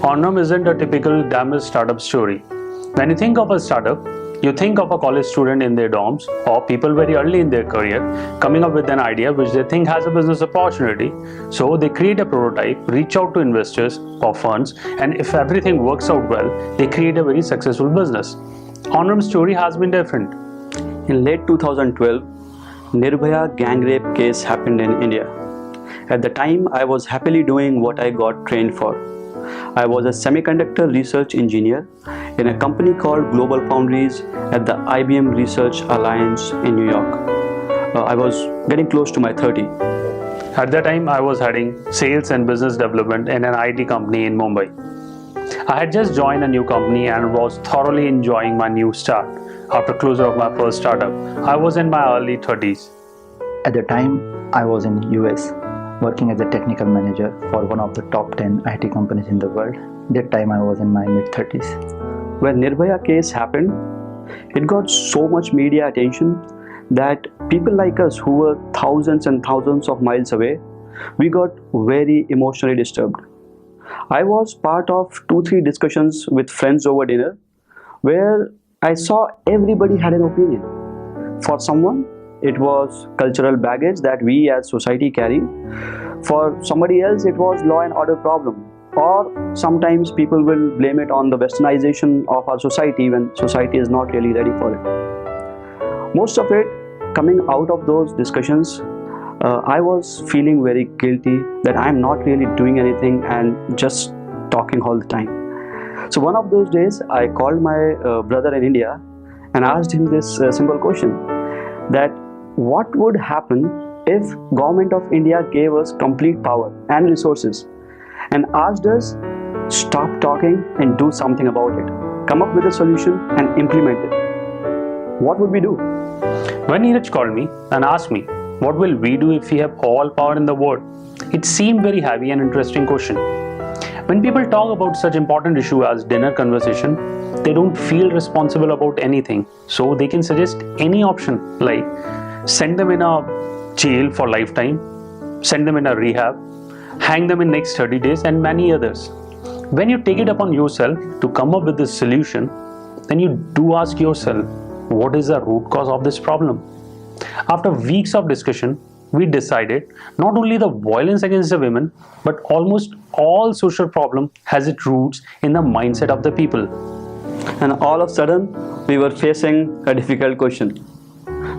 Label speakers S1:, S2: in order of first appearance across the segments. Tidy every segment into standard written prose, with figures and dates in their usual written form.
S1: Onourem isn't a typical damaged startup story. When you think of a startup, you think of a college student in their dorms or people very early in their career coming up with an idea which they think has a business opportunity. So they create a prototype, reach out to investors or funds, and if everything works out well, they create a very successful business. Onourem's story has been different.
S2: In late 2012, Nirbhaya gang rape case happened in India. At the time, I was happily doing what I got trained for. I was a semiconductor research engineer in a company called Global Foundries at the IBM Research Alliance in New York. I was getting close to my 30.
S1: At that time, I was heading sales and business development in an IT company in Mumbai. I had just joined a new company and was thoroughly enjoying my new start. After closure of my first startup, I was in my early 30s.
S3: At the time, I was in US working as a technical manager for one of the top 10 IT companies in the world. That time I was in my mid-30s.
S2: When Nirbhaya case happened, it got so much media attention that people like us who were thousands and thousands of miles away, we got very emotionally disturbed. I was part of 2-3 discussions with friends over dinner where I saw everybody had an opinion. For someone, it was cultural baggage that we as society carry. For somebody else, it was law and order problem. Or sometimes people will blame it on the westernization of our society when society is not really ready for it. Most of it coming out of those discussions, I was feeling very guilty that I'm not really doing anything and just talking all the time. So one of those days, I called my brother in India and asked him this simple question, that what would happen if government of India gave us complete power and resources and asked us stop talking and do something about it, come up with a solution and implement it. What would we do?
S1: When Neeraj called me and asked me, what will we do if we have all power in the world? It seemed very heavy and interesting question. When people talk about such important issue as dinner conversation, they don't feel responsible about anything. So they can suggest any option like send them in a jail for lifetime, send them in a rehab, hang them in next 30 days and many others. When you take it upon yourself to come up with this solution, then you do ask yourself, what is the root cause of this problem? After weeks of discussion, we decided not only the violence against the women, but almost all social problem has its roots in the mindset of the people.
S2: And all of a sudden, we were facing a difficult question.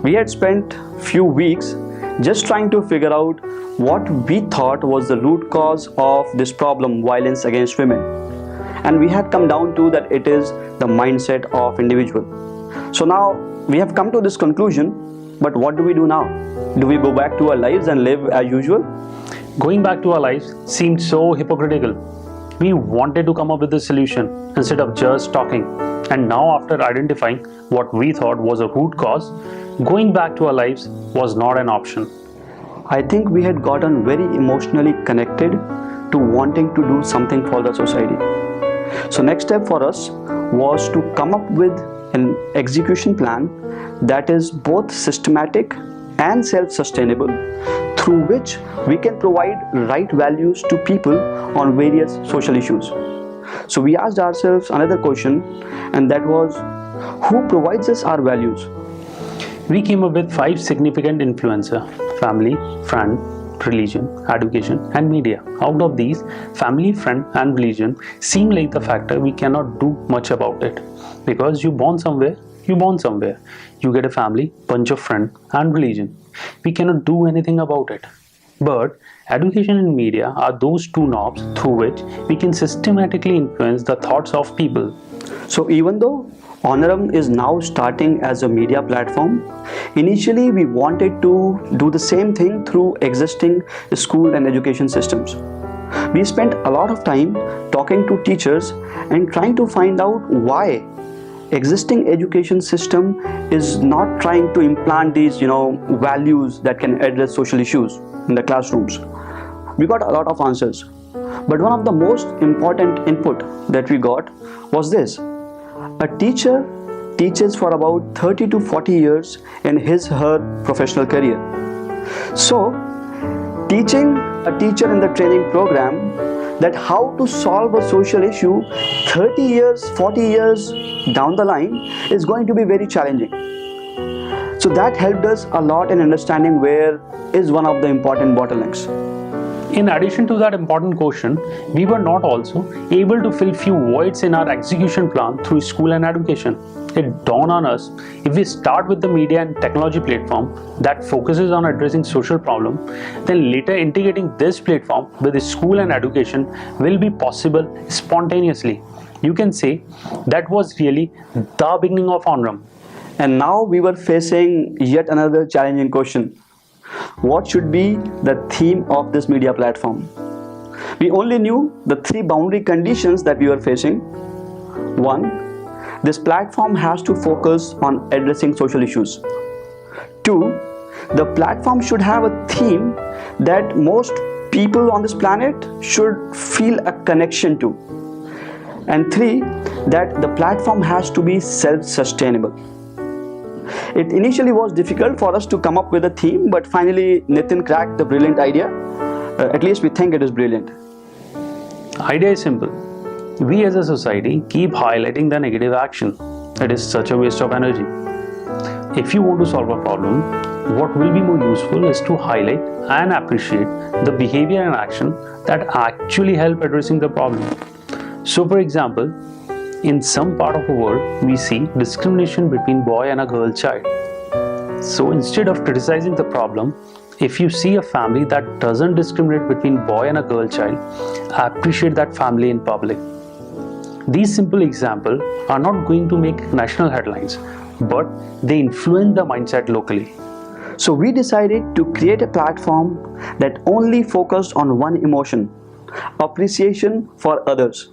S2: We had spent few weeks just trying to figure out what we thought was the root cause of this problem, violence against women. And we had come down to that it is the mindset of individual. So now we have come to this conclusion, but what do we do now? Do we go back to our lives and live as usual?
S1: Going back to our lives seemed so hypocritical. We wanted to come up with a solution instead of just talking. And now after identifying what we thought was a root cause, going back to our lives was not an option.
S2: I think we had gotten very emotionally connected to wanting to do something for the society. So next step for us was to come up with an execution plan that is both systematic and self-sustainable, through which we can provide right values to people on various social issues. So we asked ourselves another question, and that was, who provides us our values?
S1: We came up with 5 significant influencers: family, friend, religion, education and media. Out of these, family, friend and religion seem like the factor we cannot do much about it, because you born somewhere, you get a family, bunch of friends and religion. We cannot do anything about it. But education and media are those 2 knobs through which we can systematically influence the thoughts of people.
S2: So even though Onourem is now starting as a media platform, initially we wanted to do the same thing through existing school and education systems. We spent a lot of time talking to teachers and trying to find out why existing education system is not trying to implant these values that can address social issues in the classrooms. We got a lot of answers, but one of the most important input that we got was this: a teacher teaches for about 30 to 40 years in his/her professional career. So teaching a teacher in the training program that how to solve a social issue 30 years, 40 years down the line is going to be very challenging. So that helped us a lot in understanding where is one of the important bottlenecks.
S1: In addition to that important question, we were not also able to fill few voids in our execution plan through school and education. It dawned on us, if we start with the media and technology platform that focuses on addressing social problem, then later integrating this platform with the school and education will be possible spontaneously. You can say that was really the beginning of Onourem.
S2: And now we were facing yet another challenging question. What should be the theme of this media platform? We only knew the three boundary conditions that we were facing. One, this platform has to focus on addressing social issues. Two, the platform should have a theme that most people on this planet should feel a connection to. And three, that the platform has to be self-sustainable. It initially was difficult for us to come up with a theme, but finally Nitin cracked the brilliant idea. At least we think it is brilliant.
S1: Idea is simple. We as a society keep highlighting the negative action. It is such a waste of energy. If you want to solve a problem, what will be more useful is to highlight and appreciate the behavior and action that actually help addressing the problem. So for example, in some part of the world, we see discrimination between boy and a girl child. So instead of criticizing the problem, if you see a family that doesn't discriminate between boy and a girl child, appreciate that family in public. These simple examples are not going to make national headlines, but they influence the mindset locally.
S2: So we decided to create a platform that only focused on one emotion, appreciation for others.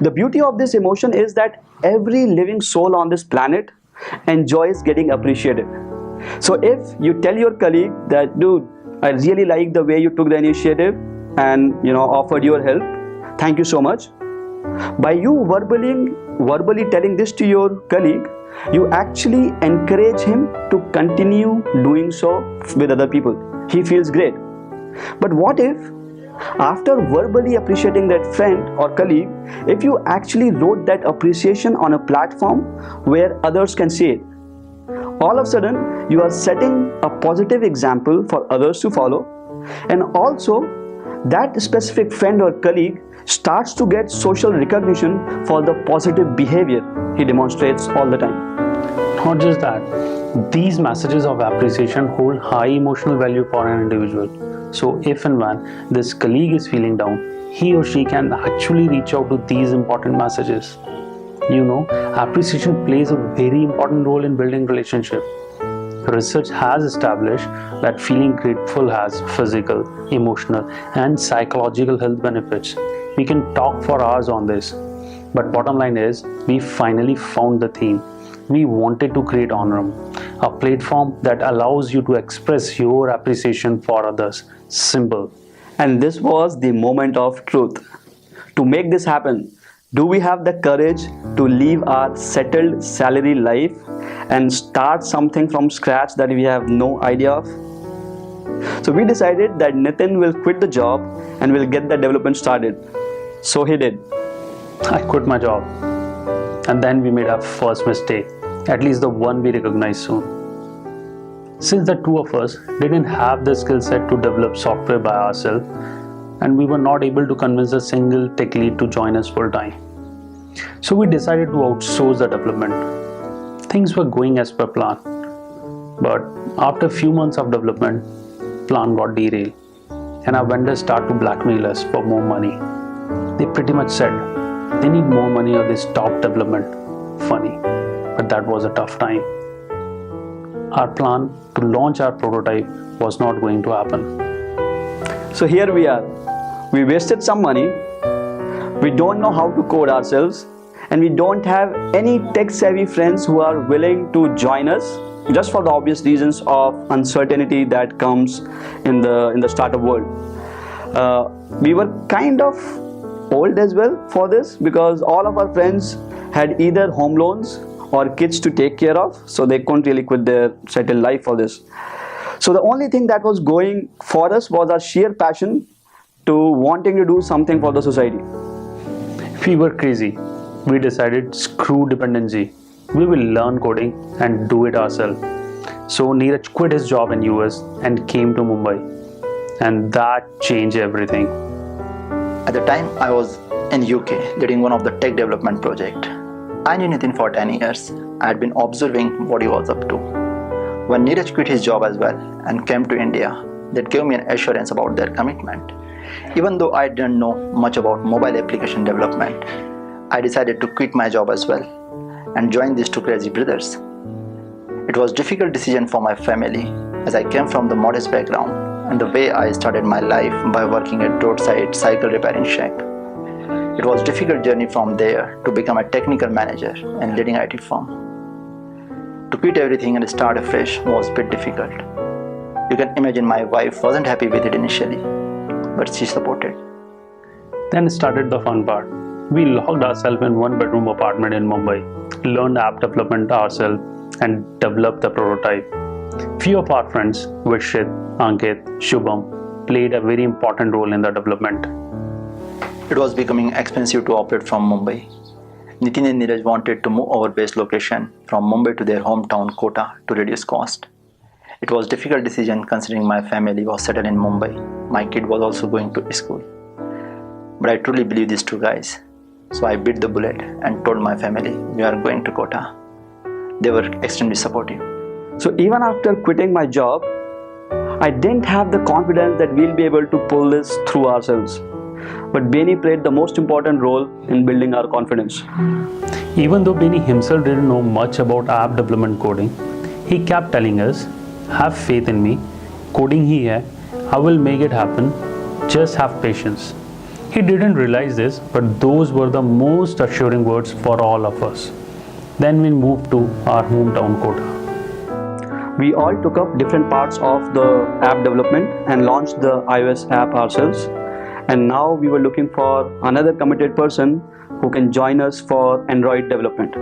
S2: The beauty of this emotion is that every living soul on this planet enjoys getting appreciated. So if you tell your colleague that, dude, I really like the way you took the initiative and offered your help, thank you so much. By you verbally telling this to your colleague, you actually encourage him to continue doing so with other people. He feels great. But what if, after verbally appreciating that friend or colleague, if you actually wrote that appreciation on a platform where others can see it? All of a sudden, you are setting a positive example for others to follow, and also that specific friend or colleague starts to get social recognition for the positive behavior he demonstrates all the time.
S1: Not just that, these messages of appreciation hold high emotional value for an individual. So if and when this colleague is feeling down, he or she can actually reach out to these important messages. Appreciation plays a very important role in building relationship. Research has established that feeling grateful has physical, emotional, and psychological health benefits. We can talk for hours on this, but bottom line is, we finally found the theme. We wanted to create Onourem, a platform that allows you to express your appreciation for others. Simple.
S2: And this was the moment of truth. To make this happen, do we have the courage to leave our settled salary life and start something from scratch that we have no idea of? So we decided that Nitin will quit the job and will get the development started. So he did.
S1: I quit my job. And then we made our first mistake, at least the one we recognized soon. Since the two of us didn't have the skill set to develop software by ourselves, and we were not able to convince a single tech lead to join us full time. So we decided to outsource the development. Things were going as per plan. But after a few months of development, plan got derailed. And our vendors started to blackmail us for more money. They pretty much said they need more money or they stop development. Funny, but that was a tough time. Our plan to launch our prototype was not going to happen.
S2: So here we are. We wasted some money. We don't know how to code ourselves, and we don't have any tech-savvy friends who are willing to join us, just for the obvious reasons of uncertainty that comes in the startup world. We were kind of old as well for this, because all of our friends had either home loans or kids to take care of, so they couldn't really quit their settled life for this. So the only thing that was going for us was our sheer passion to wanting to do something for the society?
S1: We were crazy. We decided screw dependency. We will learn coding and do it ourselves. So Neeraj quit his job in US and came to Mumbai. And that changed everything.
S3: At the time, I was in UK leading one of the tech development project. I knew Nitin for 10 years. I had been observing what he was up to. When Neeraj quit his job as well and came to India, that gave me an assurance about their commitment. Even though I didn't know much about mobile application development, I decided to quit my job as well and join these two crazy brothers. It was a difficult decision for my family as I came from the modest background and the way I started my life by working at roadside cycle repairing shack. It was a difficult journey from there to become a technical manager and leading IT firm. To quit everything and start afresh was a bit difficult. You can imagine my wife wasn't happy with it initially, but she supported.
S1: Then started the fun part. We locked ourselves in one bedroom apartment in Mumbai, learned app development ourselves and developed the prototype. Few of our friends, Vishit, Ankit, Shubham, played a very important role in the development.
S3: It was becoming expensive to operate from Mumbai. Nitin and Neeraj wanted to move our base location from Mumbai to their hometown Kota to reduce cost. It was a difficult decision considering my family was settled in Mumbai. My kid was also going to school. But I truly believe these two guys. So I bit the bullet and told my family we are going to Kota. They were extremely supportive.
S2: So even after quitting my job, I didn't have the confidence that we'll be able to pull this through ourselves. But Benny played the most important role in building our confidence.
S1: Even though Benny himself didn't know much about app development coding, he kept telling us, have faith in me, coding hi hai, I will make it happen, just have patience. He didn't realize this, but those were the most assuring words for all of us. Then we moved to our hometown Kota.
S2: We all took up different parts of the app development and launched the iOS app ourselves. And now we were looking for another committed person who can join us for Android development.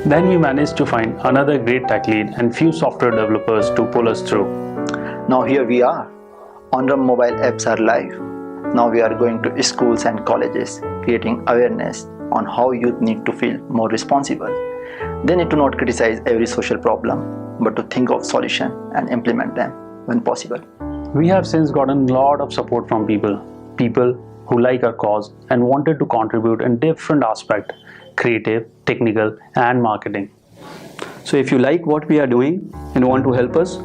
S1: Then we managed to find another great tech lead and few software developers to pull us through.
S3: Now here we are. Onourem mobile apps are live. Now we are going to schools and colleges, creating awareness on how youth need to feel more responsible. They need to not criticize every social problem, but to think of solutions and implement them when possible.
S1: We have since gotten a lot of support from people who like our cause and wanted to contribute in different aspects, creative, technical and marketing.
S2: So if you like what we are doing and want to help us,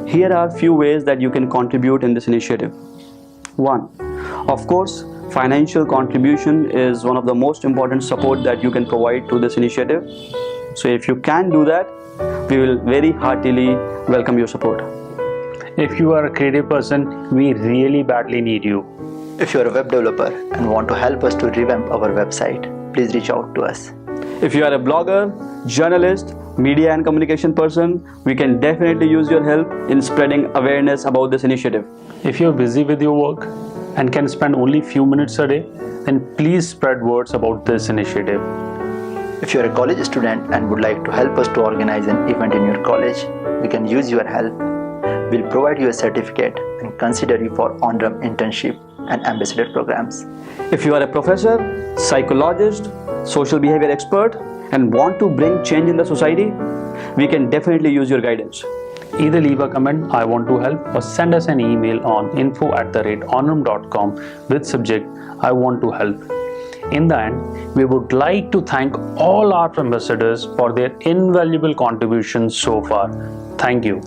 S2: here are few ways that you can contribute in this initiative. 1. Of course, financial contribution is one of the most important support that you can provide to this initiative. So if you can do that, we will very heartily welcome your support.
S1: If you are a creative person, we really badly need you.
S3: If you are a web developer and want to help us to revamp our website, please reach out to us.
S2: If you are a blogger, journalist, media and communication person, we can definitely use your help in spreading awareness about this initiative.
S1: If you're busy with your work and can spend only few minutes a day, then please spread words about this initiative.
S3: If you're a college student and would like to help us to organize an event in your college, we can use your help. We'll provide you a certificate and consider you for Onourem internship and ambassador programs.
S2: If you are a professor, psychologist, social behavior expert and want to bring change in the society, we can definitely use your guidance.
S1: Either leave a comment, I want to help, or send us an email on info@onourem.com with subject, I want to help. In the end, we would like to thank all our ambassadors for their invaluable contributions so far. Thank you.